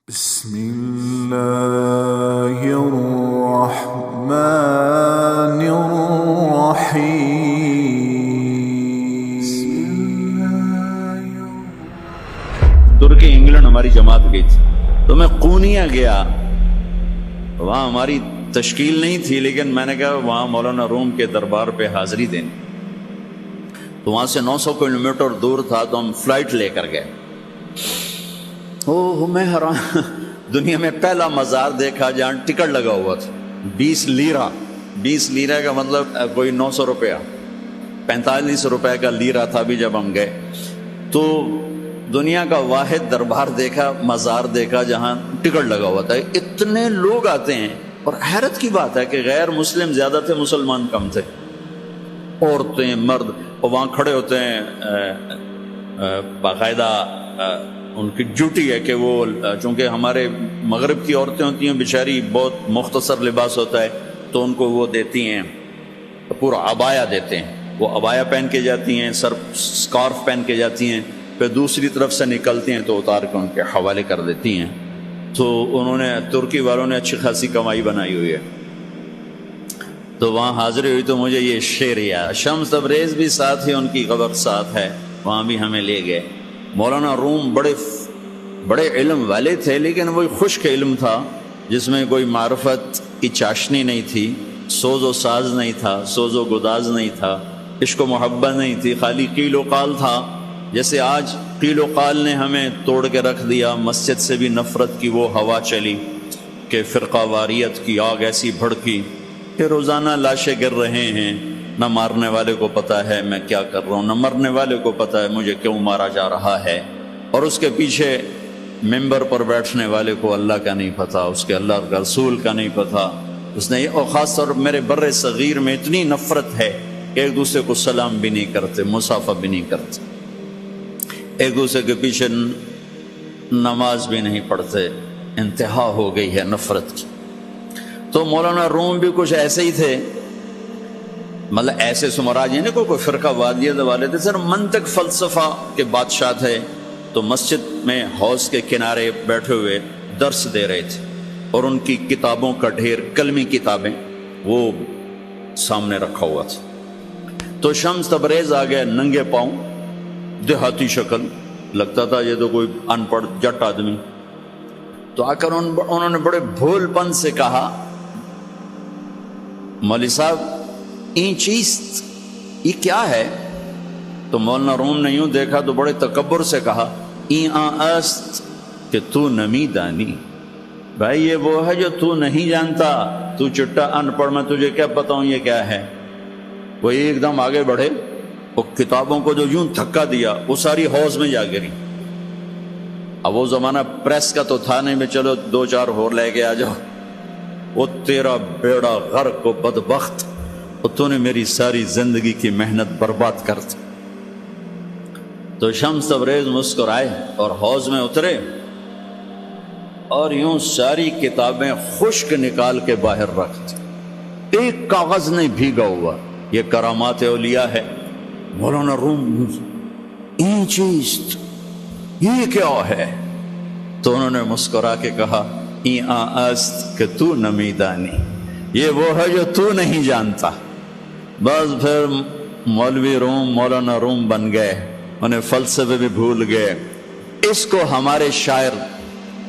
بسم اللہ الرحمن الرحیم۔ ترکی انگلینڈ ہماری جماعت گئی تھی تو میں قونیہ گیا، وہاں ہماری تشکیل نہیں تھی، لیکن میں نے کہا وہاں مولانا روم کے دربار پہ حاضری دینی، تو وہاں سے 900 کلومیٹر دور تھا، تو ہم فلائٹ لے کر گئے۔ اوہ میں حیران، دنیا میں پہلا مزار دیکھا جہاں ٹکٹ لگا ہوا تھا 20 لیرہ۔ 20 لیرہ کا مطلب کوئی 900 روپیہ، 45 روپے کا لیرہ تھا بھی جب ہم گئے۔ تو دنیا کا واحد دربار دیکھا، مزار دیکھا جہاں ٹکٹ لگا ہوا تھا۔ اتنے لوگ آتے ہیں، اور حیرت کی بات ہے کہ غیر مسلم زیادہ تھے، مسلمان کم تھے، عورتیں مرد، اور وہاں کھڑے ہوتے ہیں۔ باقاعدہ ان کی ڈیوٹی ہے کہ وہ، چونکہ ہمارے مغرب کی عورتیں ہوتی ہیں بیچاری، بہت مختصر لباس ہوتا ہے، تو ان کو وہ دیتی ہیں، پورا عبایا دیتے ہیں، وہ عبایا پہن کے جاتی ہیں، سر سکارف پہن کے جاتی ہیں، پھر دوسری طرف سے نکلتی ہیں تو اتار کے ان کے حوالے کر دیتی ہیں۔ تو انہوں نے، ترکی والوں نے اچھی خاصی کمائی بنائی ہوئی ہے۔ تو وہاں حاضری ہوئی تو مجھے یہ شعر یاد، شمس تبریز بھی ساتھ ہی، ان کی قبر ساتھ ہے، وہاں بھی ہمیں لے گئے۔ مولانا روم بڑے علم والے تھے، لیکن وہی خشک علم تھا جس میں کوئی معرفت کی چاشنی نہیں تھی، سوز و ساز نہیں تھا، سوز و گداز نہیں تھا، عشق و محبت نہیں تھی، خالی قیل و قال تھا۔ جیسے آج قیل و قال نے ہمیں توڑ کے رکھ دیا، مسجد سے بھی نفرت کی وہ ہوا چلی کہ فرقہ واریت کی آگ ایسی بھڑکی کہ روزانہ لاشیں گر رہے ہیں، نہ مارنے والے کو پتہ ہے میں کیا کر رہا ہوں، نہ مرنے والے کو پتہ ہے مجھے کیوں مارا جا رہا ہے، اور اس کے پیچھے ممبر پر بیٹھنے والے کو اللہ کا نہیں پتہ، اس کے اللہ کا رسول کا نہیں پتہ۔ اس نے، اور خاص طور پر میرے بر صغیر میں اتنی نفرت ہے کہ ایک دوسرے کو سلام بھی نہیں کرتے، مصافحہ بھی نہیں کرتے، ایک دوسرے کے پیچھے نماز بھی نہیں پڑھتے، انتہا ہو گئی ہے نفرت کی۔ تو مولانا روم بھی کچھ ایسے ہی تھے، مطلب ایسے سمراج ہیں کوئی فرقہ وادیت والے تھے، صرف منطق فلسفہ کے بادشاہ تھے۔ تو مسجد میں حوض کے کنارے بیٹھے ہوئے درس دے رہے تھے، اور ان کی کتابوں کا ڈھیر، کلمی کتابیں وہ سامنے رکھا ہوا تھا۔ تو شمس تبریز آ گئے ننگے پاؤں، دیہاتی شکل، لگتا تھا یہ تو کوئی ان پڑھ جٹ آدمی۔ تو آ کر انہوں نے بڑے بھول پن سے کہا، مولوی صاحب این چیز یہ کیا ہے؟ تو مولانا روم نے یوں دیکھا تو بڑے تکبر سے کہا، این است کہ تو نمی دانی، بھائی یہ وہ ہے جو تو نہیں جانتا، تو چٹا ان پڑھ، میں تجھے کیا بتاؤں یہ کیا ہے۔ وہ ایک دم آگے بڑھے، وہ کتابوں کو جو یوں دھکا دیا وہ ساری حوض میں جا گری۔ اب وہ زمانہ پریس کا تو تھا نہیں، میں چلو 2-4 اور لے کے آ جاؤ، وہ تیرا بیڑا غرق و بدبخت، اور تو نے میری ساری زندگی کی محنت برباد کر دی۔ تو شمس تبریز مسکرائے اور حوض میں اترے، اور یوں ساری کتابیں خشک نکال کے باہر رکھ دی، ایک کاغذ نہیں بھیگا ہوا۔ یہ کرامات اولیاء ہے۔ مولانا روم، این چیز یہ کیا ہے؟ تو انہوں نے مسکرا کے کہا، این است کہ تو نمی دانی، یہ وہ ہے جو تو نہیں جانتا۔ بس پھر مولوی روم مولانا روم بن گئے، انہیں فلسفے بھی بھول گئے۔ اس کو ہمارے شاعر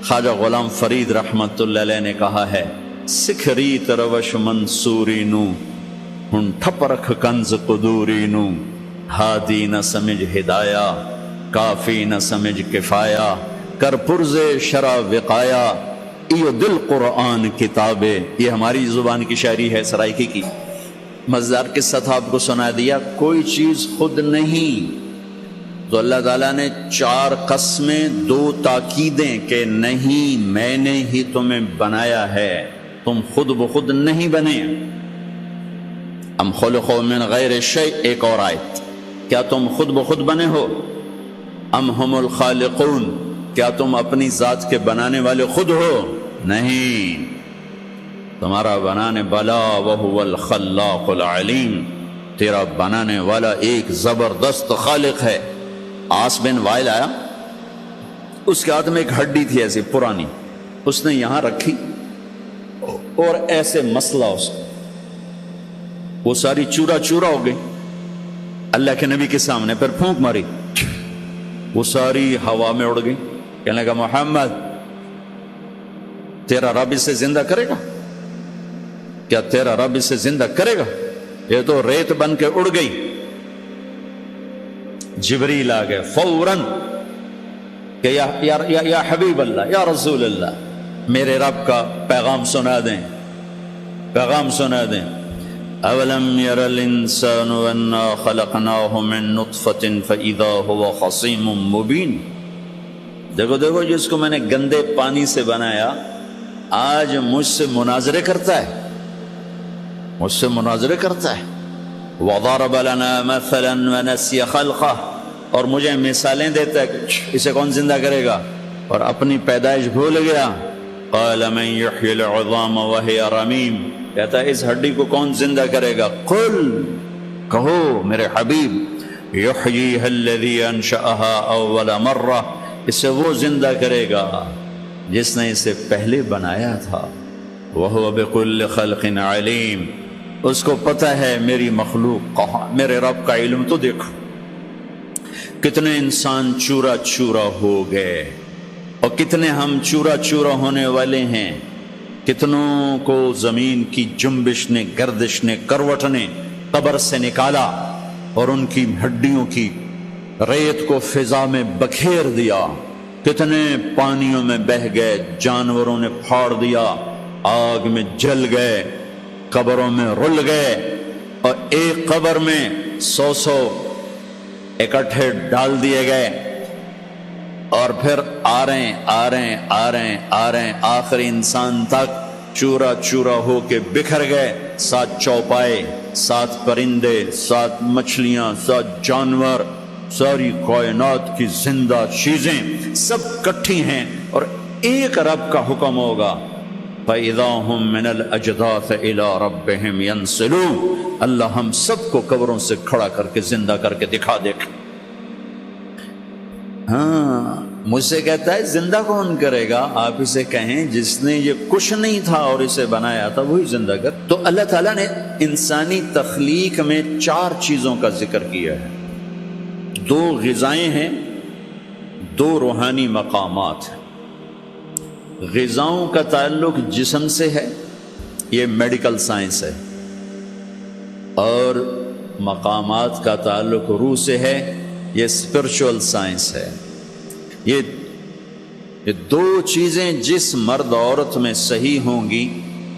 خواجہ غلام فرید رحمت اللہ علیہ نے کہا ہے، سکھری تروش منصوری نو، ہن ٹھپ رکھ کنز قدوری نو، ہادی نہ سمجھ ہدایہ، کافی نہ سمجھ کفایہ، کر پرز شرع وقایا، ایو دل قرآن کتابے۔ یہ ہماری زبان کی شاعری ہے، سرائکی کی۔ مزدار قصہ تھا، آپ کو سنا دیا۔ کوئی چیز خود نہیں، تو اللہ تعالیٰ نے 4 قسمیں، 2 تاکیدیں کہ نہیں، میں نے ہی تمہیں بنایا ہے، تم خود بخود نہیں بنے۔ ام خلقوا من غیر شیء، ایک اور آیت، کیا تم خود بخود بنے ہو؟ ام ہم الخالقون، کیا تم اپنی ذات کے بنانے والے خود ہو؟ نہیں، تمہارا بنانے والا وہو الخلاق العلیم، تیرا بنانے والا ایک زبردست خالق ہے۔ آس بن وائل آیا، اس کے ہاتھ میں ایک ہڈی تھی ایسی پرانی، اس نے یہاں رکھی اور ایسے مسلا اس کو، وہ ساری چورا چورا ہو گئی اللہ کے نبی کے سامنے، پھر پھونک ماری، وہ ساری ہوا میں اڑ گئی۔ کہنے لگا محمد تیرا رب اسے زندہ کرے گا؟ کیا تیرا رب اسے زندہ کرے گا؟ یہ تو ریت بن کے اڑ گئی۔ جبریل آ گئے فوراً کہ یا حبیب اللہ، یا رسول اللہ، میرے رب کا پیغام سنا دیں، پیغام سنا دیں۔ اولم یر الانسان انا خلقناہ من نطفۃ فاذا هو خصیم مبین، دیکھو دیکھو جس کو میں نے گندے پانی سے بنایا آج مجھ سے مناظرے کرتا ہے، مجھ سے مناظرے کرتا ہے۔ وضرب لنا مثلا ونسی خلقہ، اور مجھے مثالیں دیتا ہے کہ اسے کون زندہ کرے گا، اور اپنی پیدائش بھول گیا۔ قال من یحیی العظام وہی رمیم، کہتا ہے اس ہڈی کو کون زندہ کرے گا؟ قل، کہو میرے حبیب، یحییھا الذی انشأھا اول مرہ، اسے وہ زندہ کرے گا جس نے اسے پہلے بنایا تھا۔ وہو بکل خلق علیم، اس کو پتہ ہے میری مخلوق کہاں، میرے رب کا علم تو دیکھو۔ کتنے انسان چورا چورا ہو گئے، اور کتنے ہم چورا چورا ہونے والے ہیں۔ کتنوں کو زمین کی جنبش نے، گردش نے، کروٹ نے قبر سے نکالا اور ان کی ہڈیوں کی ریت کو فضا میں بکھیر دیا۔ کتنے پانیوں میں بہہ گئے، جانوروں نے پھاڑ دیا، آگ میں جل گئے، قبروں میں رل گئے، اور ایک قبر میں 100 اکٹھے ڈال دیے گئے، اور پھر آ رہے ہیں آخری انسان تک چورا چورا ہو کے بکھر گئے۔ 7 چوپائے، 7 پرندے، 7 مچھلیاں، 7 جانور، ساری کائنات کی زندہ چیزیں سب کٹھی ہیں، اور ایک رب کا حکم ہوگا فَإِذَا هُم مِّنَ الْأَجْدَاثِ إِلَىٰ رَبِّهِمْ يَنْسِلُونَ، اللہ ہم سب کو قبروں سے کھڑا کر کے زندہ کر کے دکھا دے۔ ہاں مجھ سے کہتا ہے زندہ کون کرے گا؟ آپ اسے کہیں جس نے یہ کچھ نہیں تھا اور اسے بنایا تھا وہی زندہ کر۔ تو اللہ تعالیٰ نے انسانی تخلیق میں 4 چیزوں کا ذکر کیا ہے، 2 غذائیں ہیں، 2 روحانی مقامات ہیں۔ غذاؤں کا تعلق جسم سے ہے، یہ میڈیکل سائنس ہے، اور مقامات کا تعلق روح سے ہے، یہ اسپرچول سائنس ہے۔ یہ 2 چیزیں جس مرد عورت میں صحیح ہوں گی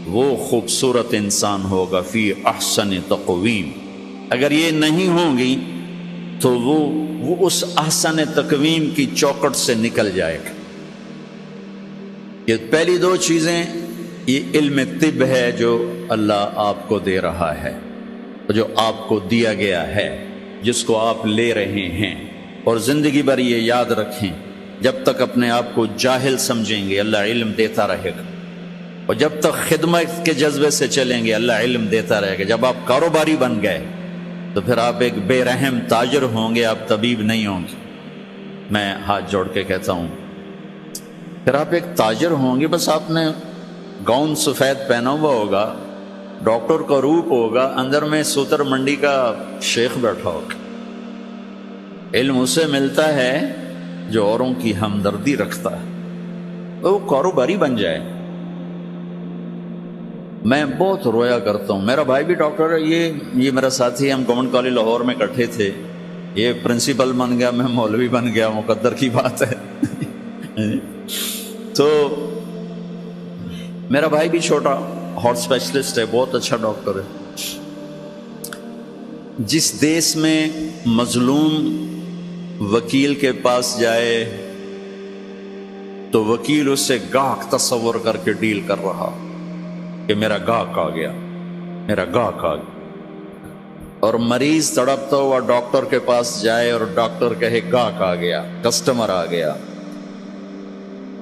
وہ خوبصورت انسان ہوگا، فی احسن تقویم۔ اگر یہ نہیں ہوں گی تو وہ اس احسن تقویم کی چوکٹ سے نکل جائے گا۔ یہ پہلی 2 چیزیں یہ علم طب ہے جو اللہ آپ کو دے رہا ہے، جو آپ کو دیا گیا ہے، جس کو آپ لے رہے ہیں، اور زندگی بھر یہ یاد رکھیں، جب تک اپنے آپ کو جاہل سمجھیں گے اللہ علم دیتا رہے گا، اور جب تک خدمت کے جذبے سے چلیں گے اللہ علم دیتا رہے گا۔ جب آپ کاروباری بن گئے تو پھر آپ ایک بے رحم تاجر ہوں گے، آپ طبیب نہیں ہوں گے۔ میں ہاتھ جوڑ کے کہتا ہوں پھر آپ ایک تاجر ہوں گے، بس آپ نے گاؤن سفید پہنا ہوا ہوگا، ڈاکٹر کا روپ ہوگا، اندر میں سوتر منڈی کا شیخ بیٹھا ہوگا۔ علم اسے ملتا ہے جو اوروں کی ہمدردی رکھتا ہے، وہ کاروباری بن جائے۔ میں بہت رویا کرتا ہوں، میرا بھائی بھی ڈاکٹر ہے، یہ میرا ساتھی، ہم گورنمنٹ کالج لاہور میں اکٹھے تھے، یہ پرنسپل بن گیا، میں مولوی بن گیا، مقدر کی بات ہے۔ تو میرا بھائی بھی چھوٹا ہارٹ اسپیشلسٹ ہے، بہت اچھا ڈاکٹر ہے۔ جس دیس میں مظلوم وکیل کے پاس جائے تو وکیل اس سے گاہک تصور کر کے ڈیل کر رہا کہ میرا گاہک آ گیا، میرا گاہک آ گیا، اور مریض تڑپتا ہوا ڈاکٹر کے پاس جائے اور ڈاکٹر کہے گاہک آ گیا، کسٹمر آ گیا،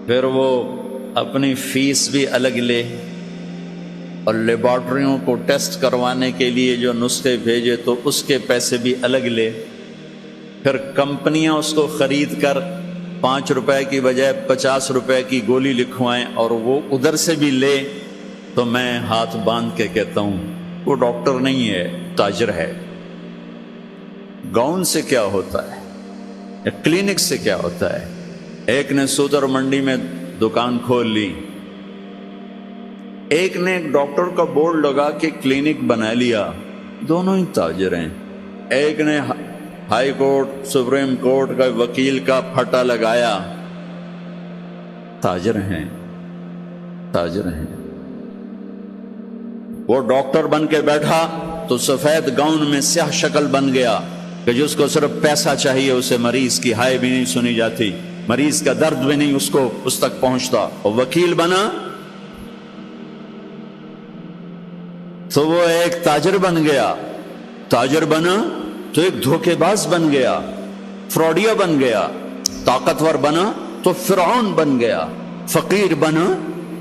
پھر وہ اپنی فیس بھی الگ لے اور لیبارٹریوں کو ٹیسٹ کروانے کے لیے جو نسخے بھیجے تو اس کے پیسے بھی الگ لے، پھر کمپنیاں اس کو خرید کر 5 روپے کی بجائے 50 روپے کی گولی لکھوائیں اور وہ ادھر سے بھی لے تو میں ہاتھ باندھ کے کہتا ہوں وہ ڈاکٹر نہیں ہے، تاجر ہے۔ گاؤن سے کیا ہوتا ہے، کلینک سے کیا ہوتا ہے؟ ایک نے سودر منڈی میں دکان کھول لی، ایک نے ڈاکٹر کا بورڈ لگا کے کلینک بنا لیا، دونوں ہی تاجر ہیں۔ ایک نے ہائی کورٹ سپریم کورٹ کا وکیل کا پھٹا لگایا، تاجر ہیں، تاجر ہیں۔ وہ ڈاکٹر بن کے بیٹھا تو سفید گاؤن میں سیاہ شکل بن گیا کہ جس کو صرف پیسہ چاہیے، اسے مریض کی ہائے بھی نہیں سنی جاتی، مریض کا درد بھی نہیں اس تک پہنچتا۔ اور وکیل بنا تو وہ ایک تاجر بن گیا، تاجر بنا تو ایک دھوکے باز بن گیا، فراڈیا بن گیا، طاقتور بنا تو فرعون بن گیا، فقیر بنا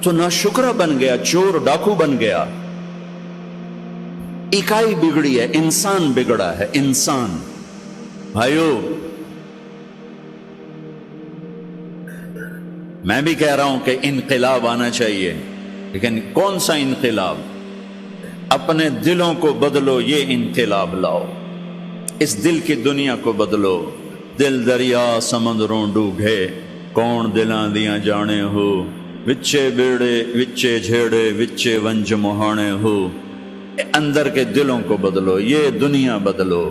تو ناشکرا بن گیا، چور ڈاکو بن گیا۔ اکائی بگڑی ہے، انسان بگڑا ہے، انسان۔ بھائیو، میں بھی کہہ رہا ہوں کہ انقلاب آنا چاہیے، لیکن کون سا انقلاب؟ اپنے دلوں کو بدلو، یہ انقلاب لاؤ، اس دل کی دنیا کو بدلو۔ دل دریا سمندروں ڈوبے، کون دلاں دیاں جانے ہو، وچے بیڑے وچے جھیڑے وچے ونج مہانے ہو۔ اندر کے دلوں کو بدلو، یہ دنیا بدلو۔